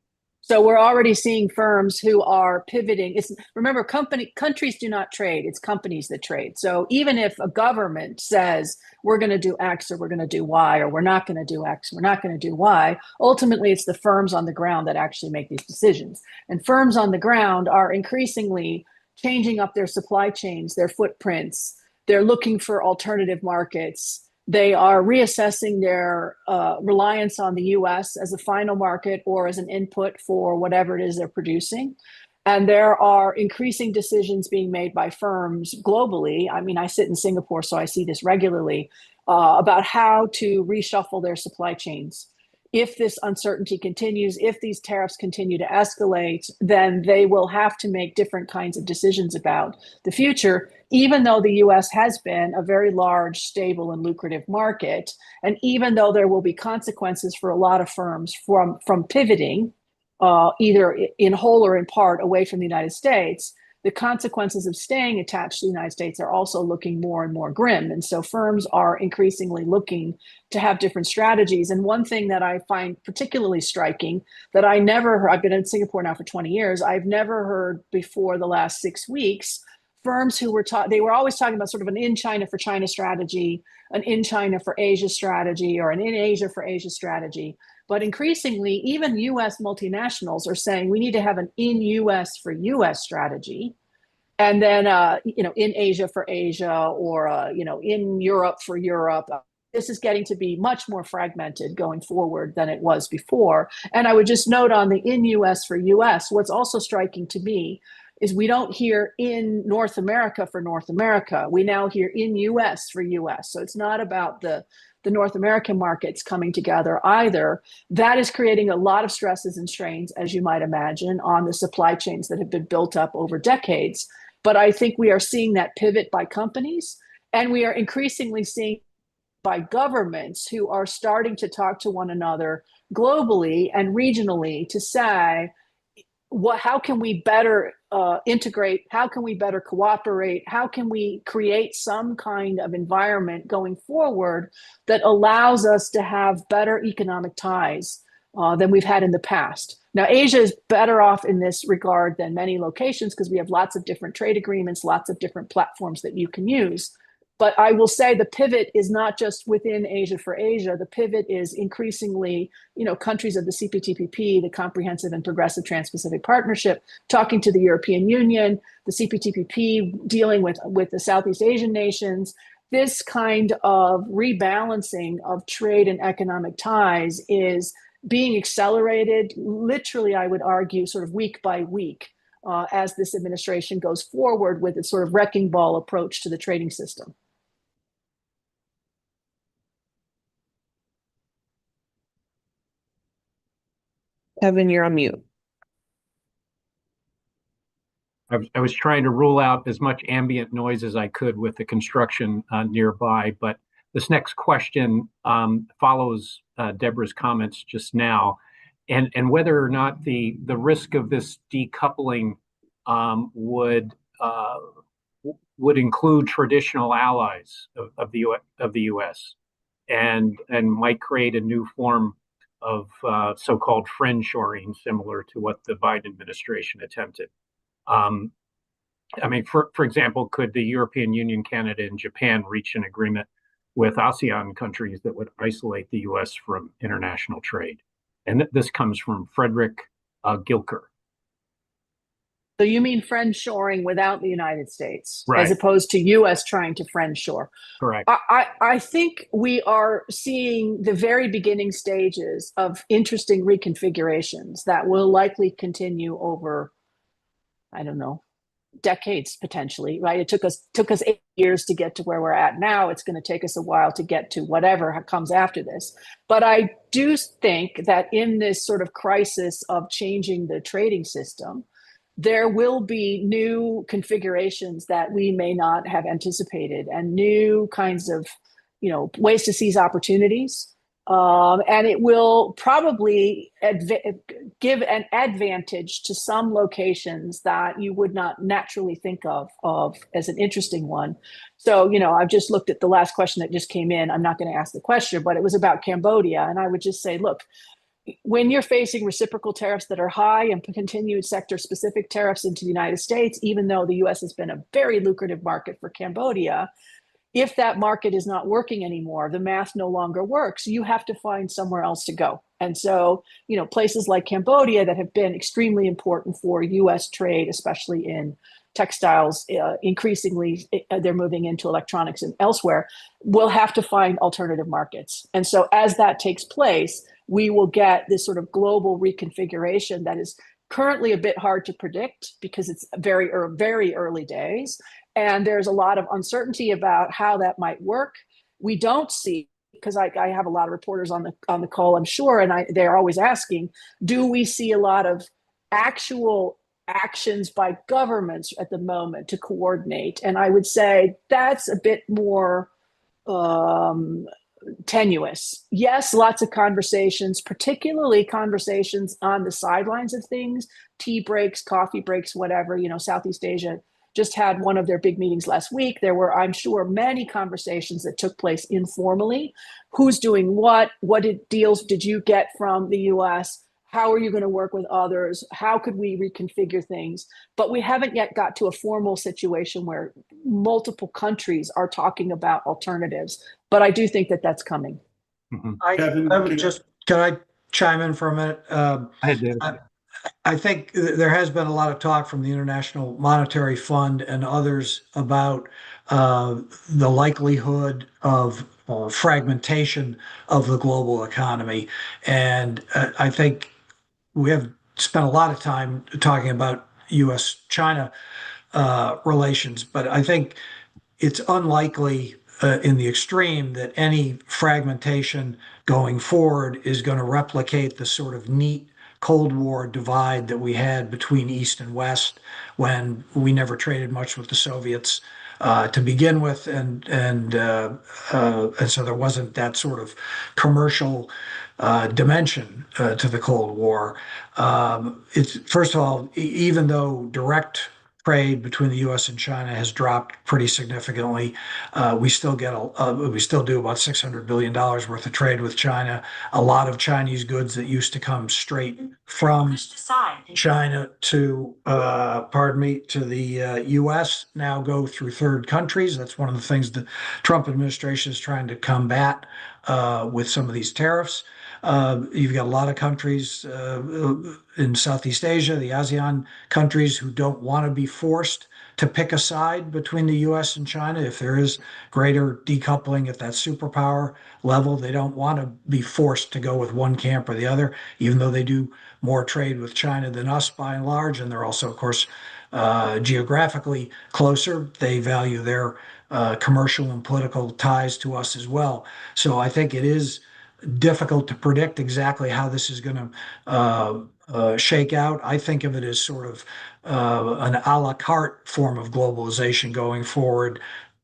So we're already seeing firms who are pivoting. Remember, countries do not trade; it's companies that trade. So even if a government says we're going to do X or we're going to do Y, or we're not going to do X, we're not going to do Y, ultimately it's the firms on the ground that actually make these decisions. And firms on the ground are increasingly changing up their supply chains, their footprints. They're looking for alternative markets. They are reassessing their reliance on the U.S. as a final market or as an input for whatever it is they're producing. And there are increasing decisions being made by firms globally. I mean, I sit in Singapore, so I see this regularly, about how to reshuffle their supply chains. If this uncertainty continues, if these tariffs continue to escalate, then they will have to make different kinds of decisions about the future, even though the US has been a very large, stable, and lucrative market. And even though there will be consequences for a lot of firms from pivoting, either in whole or in part, away from the United States, the consequences of staying attached to the United States are also looking more and more grim. And so firms are increasingly looking to have different strategies. And one thing that I find particularly striking that I've been in Singapore now for 20 years, I've never heard before the last 6 weeks, firms who they were always talking about sort of an in China for China strategy, an in China for Asia strategy, or an in Asia for Asia strategy. But increasingly, even US multinationals are saying we need to have an in US for US strategy. And then, in Asia for Asia, or, in Europe for Europe. This is getting to be much more fragmented going forward than it was before. And I would just note on the in US for US, what's also striking to me is we don't hear in North America for North America. We now hear in US for US. So it's not about the North American markets coming together either. That is creating a lot of stresses and strains, as you might imagine, on the supply chains that have been built up over decades. But I think we are seeing that pivot by companies, and we are increasingly seeing by governments who are starting to talk to one another globally and regionally to say, how can we better integrate? How can we better cooperate? How can we create some kind of environment going forward that allows us to have better economic ties than we've had in the past? Now, Asia is better off in this regard than many locations because we have lots of different trade agreements, lots of different platforms that you can use. But I will say the pivot is not just within Asia for Asia. The pivot is increasingly, countries of the CPTPP, the Comprehensive and Progressive Trans-Pacific Partnership, talking to the European Union, the CPTPP dealing with the Southeast Asian nations. This kind of rebalancing of trade and economic ties is being accelerated, literally, I would argue, sort of week by week, as this administration goes forward with its sort of wrecking ball approach to the trading system. Kevin, you're on mute. I was trying to rule out as much ambient noise as I could with the construction nearby, but this next question follows Deborah's comments just now, and whether or not the risk of this decoupling would include traditional allies of the U.S. and might create a new form of so-called friendshoring, similar to what the Biden administration attempted. For example, could the European Union, Canada, and Japan reach an agreement with ASEAN countries that would isolate the U.S. from international trade? And this comes from Frederick Gilker. So you mean friendshoring without the United States, right, as opposed to U.S. trying to friendshore? Correct. I think we are seeing the very beginning stages of interesting reconfigurations that will likely continue over, I don't know, decades potentially, right? It took us 8 years to get to where we're at now. It's going to take us a while to get to whatever comes after this. But I do think that in this sort of crisis of changing the trading system, there will be new configurations that we may not have anticipated, and new kinds of, ways to seize opportunities. And it will probably give an advantage to some locations that you would not naturally think of as an interesting one. So, I've just looked at the last question that just came in. I'm not going to ask the question, but it was about Cambodia. And I would just say, look, when you're facing reciprocal tariffs that are high and continued sector-specific tariffs into the United States, even though the U.S. has been a very lucrative market for Cambodia, if that market is not working anymore, the math no longer works, you have to find somewhere else to go. And so, places like Cambodia that have been extremely important for U.S. trade, especially in textiles, increasingly they're moving into electronics and elsewhere, will have to find alternative markets. And so as that takes place, we will get this sort of global reconfiguration that is currently a bit hard to predict because it's very early days. And there's a lot of uncertainty about how that might work. We don't see, because I have a lot of reporters on the call, I'm sure, and they're always asking, do we see a lot of actual actions by governments at the moment to coordinate? And I would say that's a bit more tenuous. Yes, lots of conversations, particularly conversations on the sidelines of things, tea breaks, coffee breaks, whatever. Southeast Asia just had one of their big meetings last week. There were, I'm sure, many conversations that took place informally. Who's doing what? What deals did you get from the US? How are you going to work with others? How could we reconfigure things? But we haven't yet got to a formal situation where multiple countries are talking about alternatives. But I do think that that's coming. Kevin, can I chime in for a minute? I did. I think there has been a lot of talk from the International Monetary Fund and others about the likelihood of fragmentation of the global economy. And I think we have spent a lot of time talking about US China relations, but I think it's unlikely in the extreme that any fragmentation going forward is going to replicate the sort of neat Cold War divide that we had between East and West when we never traded much with the Soviets to begin with, and so there wasn't that sort of commercial dimension to the Cold War. It's first of all, even though direct trade between the U.S. and China has dropped pretty significantly. We still we still do about $600 billion worth of trade with China. A lot of Chinese goods that used to come straight from China to, pardon me, to the U.S. now go through third countries. That's one of the things the Trump administration is trying to combat with some of these tariffs. You've got a lot of countries in Southeast Asia, the ASEAN countries, who don't want to be forced to pick a side between the US and China. If there is greater decoupling at that superpower level, they don't want to be forced to go with one camp or the other, even though they do more trade with China than us by and large. And they're also, of course, geographically closer. They value their commercial and political ties to us as well. So I think it is difficult to predict exactly how this is going to shake out. I think of it as sort of an a la carte form of globalization going forward,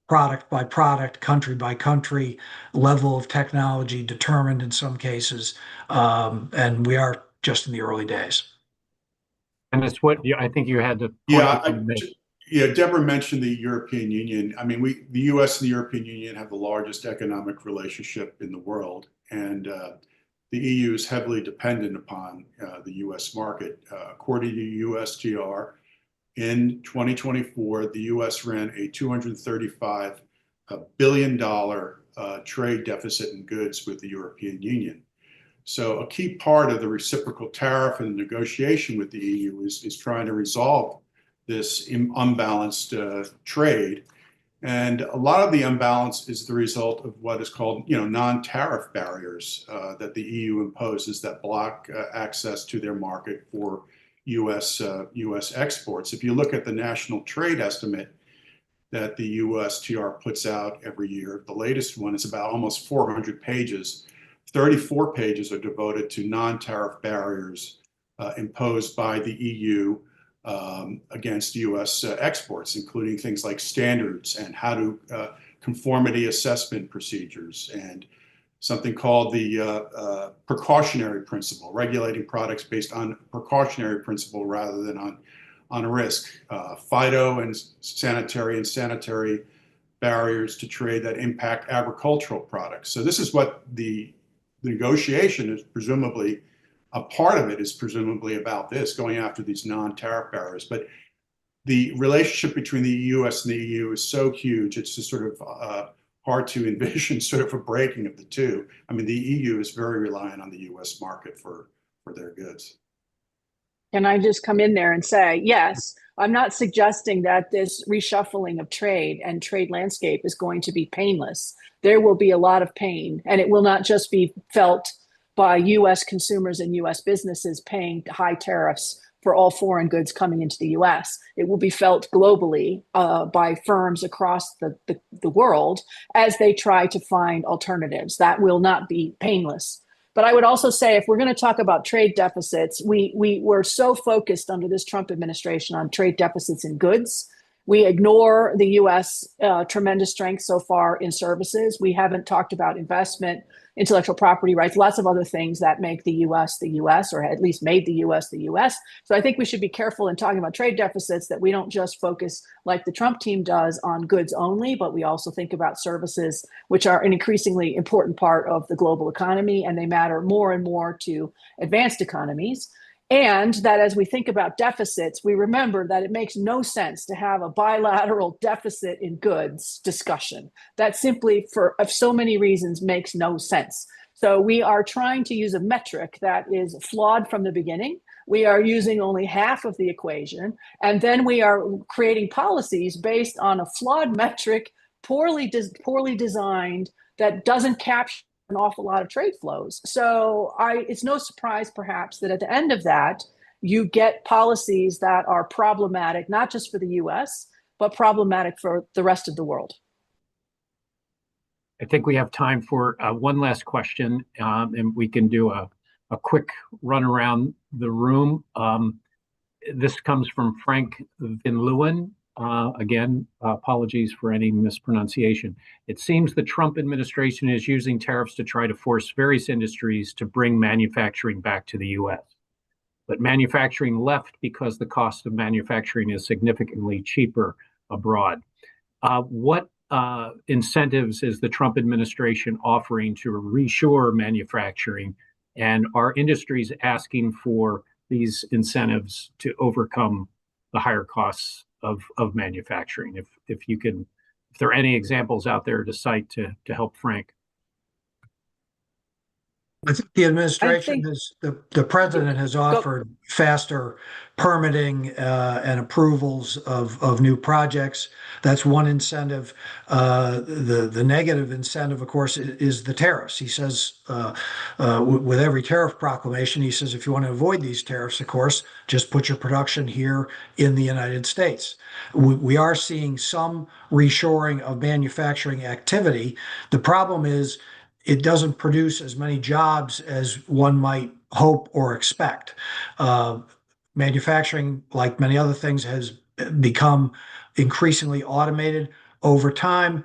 product by product, country by country, level of technology determined in some cases. And we are just in the early days. And it's what I think you had to. Yeah, Deborah mentioned the European Union. I mean, the U.S. and the European Union have the largest economic relationship in the world, and the EU is heavily dependent upon the U.S. market. According to USTR, in 2024, the U.S. ran a $235 billion trade deficit in goods with the European Union. So a key part of the reciprocal tariff and the negotiation with the EU is trying to resolve this unbalanced trade. And a lot of the imbalance is the result of what is called, non-tariff barriers that the EU imposes that block access to their market for U.S. exports. If you look at the national trade estimate that the USTR puts out every year, the latest one is about almost 400 pages. 34 pages are devoted to non-tariff barriers imposed by the EU against U.S. exports, including things like standards and how to conformity assessment procedures and something called the precautionary principle, regulating products based on precautionary principle rather than on risk, phyto and sanitary barriers to trade that impact agricultural products. So this is what the negotiation is presumably, a part of it is presumably about this, going after these non-tariff barriers. But the relationship between the US and the EU is so huge, it's just sort of hard to envision sort of a breaking of the two. I mean, the EU is very reliant on the US market for their goods. Can I just come in there and say, yes, I'm not suggesting that this reshuffling of trade and trade landscape is going to be painless. There will be a lot of pain, and it will not just be felt by US consumers and US businesses paying high tariffs for all foreign goods coming into the US. It will be felt globally by firms across the world as they try to find alternatives. That will not be painless. But I would also say, if we're going to talk about trade deficits, we were so focused under this Trump administration on trade deficits in goods. We ignore the U.S. Tremendous strength so far in services. We haven't talked about investment, intellectual property rights, lots of other things that make the U.S., or at least made the U.S. So I think we should be careful in talking about trade deficits, that we don't just focus like the Trump team does on goods only, but we also think about services, which are an increasingly important part of the global economy, and they matter more and more to advanced economies. And that as we think about deficits, we remember that it makes no sense to have a bilateral deficit in goods discussion. That simply, for so many reasons, makes no sense. So we are trying to use a metric that is flawed from the beginning. We are using only half of the equation. And then we are creating policies based on a flawed metric, poorly designed, that doesn't capture an awful lot of trade flows. So it's no surprise, perhaps, that at the end of that, you get policies that are problematic, not just for the US, but problematic for the rest of the world. I think we have time for one last question, and we can do a quick run around the room. This comes from Frank Van Leeuwen. Again, apologies for any mispronunciation. It seems the Trump administration is using tariffs to try to force various industries to bring manufacturing back to the US. But manufacturing left because the cost of manufacturing is significantly cheaper abroad. What incentives is the Trump administration offering to reshore manufacturing? And are industries asking for these incentives to overcome the higher costs of manufacturing? If there are any examples out there to cite to help Frank. I think the administration the president has offered faster permitting and approvals of new projects. That's one incentive. The negative incentive, of course, is the tariffs. He says with every tariff proclamation, he says if you want to avoid these tariffs, of course, just put your production here in the United States. We are seeing some reshoring of manufacturing activity. The problem is it doesn't produce as many jobs as one might hope or expect. Manufacturing, like many other things, has become increasingly automated over time,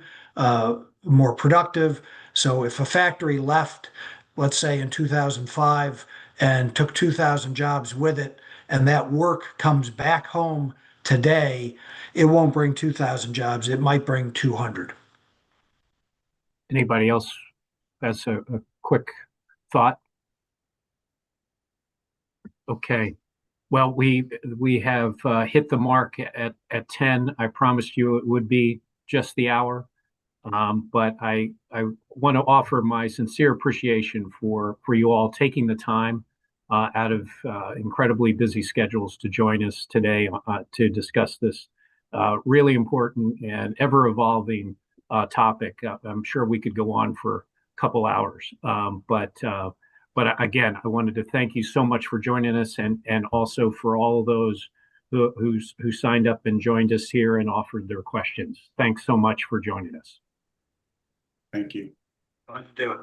more productive. So if a factory left, let's say in 2005, and took 2,000 jobs with it, and that work comes back home today, it won't bring 2,000 jobs. It might bring 200. Anybody else? That's a quick thought. Okay. Well, we have hit the mark at 10. I promised you it would be just the hour. But I want to offer my sincere appreciation for you all taking the time out of incredibly busy schedules to join us today to discuss this really important and ever-evolving topic. I'm sure we could go on for couple hours. But again, I wanted to thank you so much for joining us, and also for all of those who signed up and joined us here and offered their questions. Thanks so much for joining us. Thank you. Glad to do it.